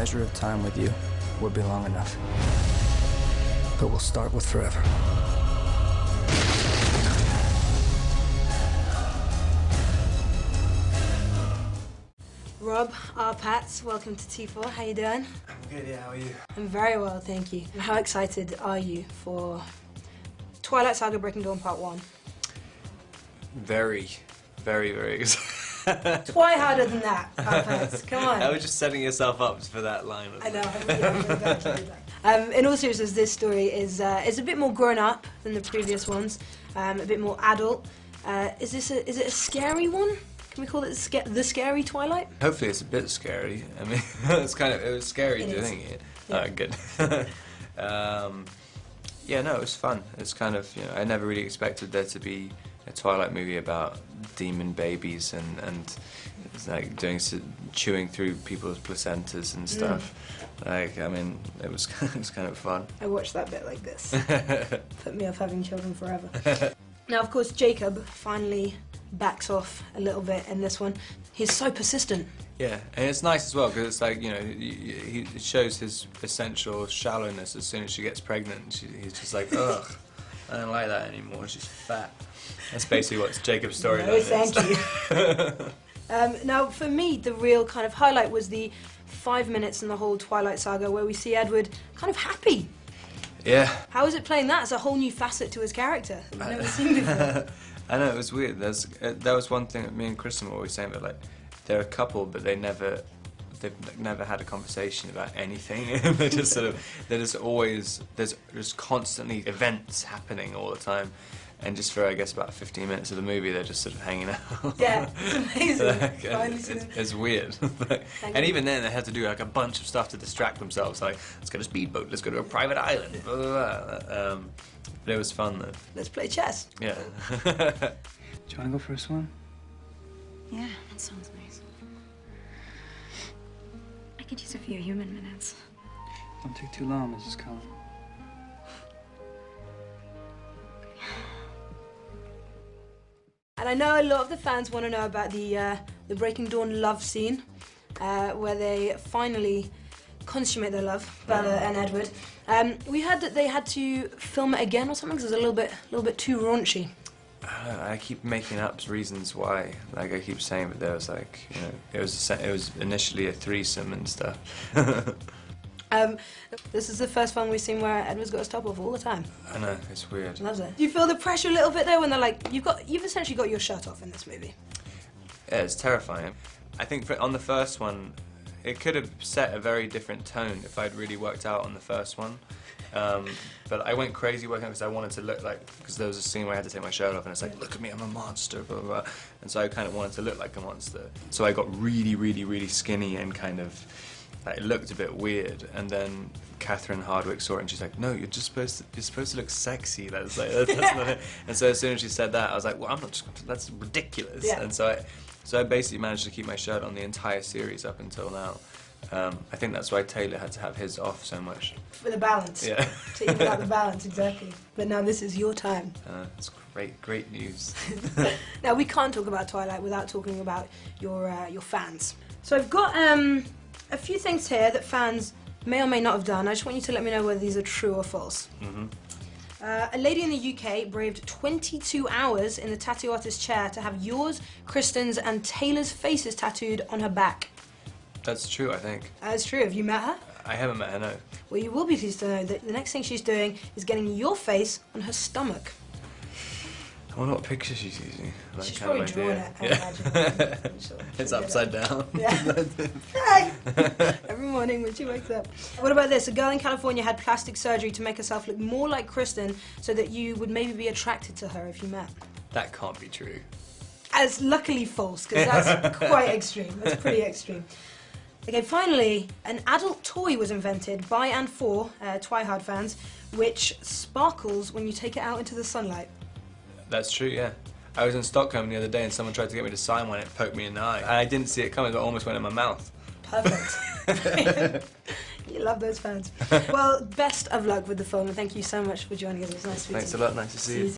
measure of time with you would be long enough. But we'll start with forever. Rob, our Pats, welcome to T4. How you doing? I'm good, yeah, how are you? I'm very well, thank you. How excited are you for Twilight Saga Breaking Dawn Part 1? Very, very, very excited. Try harder than that, our Pats. Come on. I was just setting yourself up for that line. I know, I'm really glad you did that. In all seriousness, this story is a bit more grown up than the previous ones, a bit more adult. Is it a scary one? Can we call it the scary Twilight? Hopefully it's a bit scary. I mean, it was scary doing it. Yeah. Good. Yeah, no, it was fun. It's kind of, you know, I never really expected there to be a Twilight movie about demon babies and it's like chewing through people's placentas and stuff. Like, I mean, it was kind of fun. I watched that bit like this. Put me off having children forever. Now, of course, Jacob finally backs off a little bit in this one. He's so persistent. Yeah, and it's nice as well because it's like, you know, it shows his essential shallowness as soon as she gets pregnant. He's just like, ugh, I don't like that anymore, she's fat. That's basically what Jacob's storyline is. Thank you. Now, for me, the real kind of highlight was the 5 minutes in the whole Twilight Saga where we see Edward kind of happy. Yeah. How is it playing that? It's a whole new facet to his character that we've never seen before. I know, it was weird. That was one thing that me and Kristen were always saying, that like, they're a couple, but they've never had a conversation about anything. There's constantly events happening all the time. And just for, I guess, about 15 minutes of the movie, they're just sort of hanging out. Yeah, it's amazing. It's weird. And even then, they had to do like a bunch of stuff to distract themselves. Like, let's go to a speedboat, let's go to a private island, blah, blah, blah. But it was fun, though. Let's play chess. Yeah. Do you want to go for a swim? Yeah, that sounds nice. I could use a few human minutes. Don't take too long, Mrs. Cullen. And I know a lot of the fans want to know about the Breaking Dawn love scene, where they finally consummate their love, Bella and Edward. We heard that they had to film it again or something because it was a little bit too raunchy. I keep making up reasons why. Like, I keep saying that there was like, you know, it was initially a threesome and stuff. This is the first film we've seen where Edward's got to stop off all the time. I know, it's weird. Loves it. Do you feel the pressure a little bit there when they're like, you've essentially got your shirt off in this movie? Yeah, it's terrifying. I think on the first one, it could have set a very different tone if I'd really worked out on the first one. But I went crazy working out because I wanted to look like, because there was a scene where I had to take my shirt off and it's like, look at me, I'm a monster, blah, blah, blah. And so I kind of wanted to look like a monster. So I got really, really, really skinny and kind of, like, it looked a bit weird. And then Catherine Hardwicke saw it and she's like, no, you're supposed to look sexy. That's not it. And so as soon as she said that, I was like, well, I'm not just going to, that's ridiculous. Yeah. And so I basically managed to keep my shirt on the entire series up until now. I think that's why Taylor had to have his off so much. For the balance. Yeah. To even out the balance, exactly. But now this is your time. It's great news. Now, we can't talk about Twilight without talking about your fans. So I've got a few things here that fans may or may not have done. I just want you to let me know whether these are true or false. A lady in the UK braved 22 hours in the tattoo artist's chair to have yours, Kristen's and Taylor's faces tattooed on her back. That's true, I think. That's true. Have you met her? I haven't met her, no. Well, you will be pleased to know that the next thing she's doing is getting your face on her stomach. I wonder what picture she's using. Like, she's probably drawn it, I imagine. Sure. It's upside down. Yeah. Every morning when she wakes up. What about this? A girl in California had plastic surgery to make herself look more like Kristen so that you would maybe be attracted to her if you met. That can't be true. As luckily false, because that's quite extreme. That's pretty extreme. Okay, finally, an adult toy was invented by and for Twihard fans, which sparkles when you take it out into the sunlight. That's true, yeah. I was in Stockholm the other day and someone tried to get me to sign one and it poked me in the eye. And I didn't see it coming, but it almost went in my mouth. Perfect. You love those fans. Well, best of luck with the film and thank you so much for joining us. It was nice to meet you. Thanks a lot, nice to see you.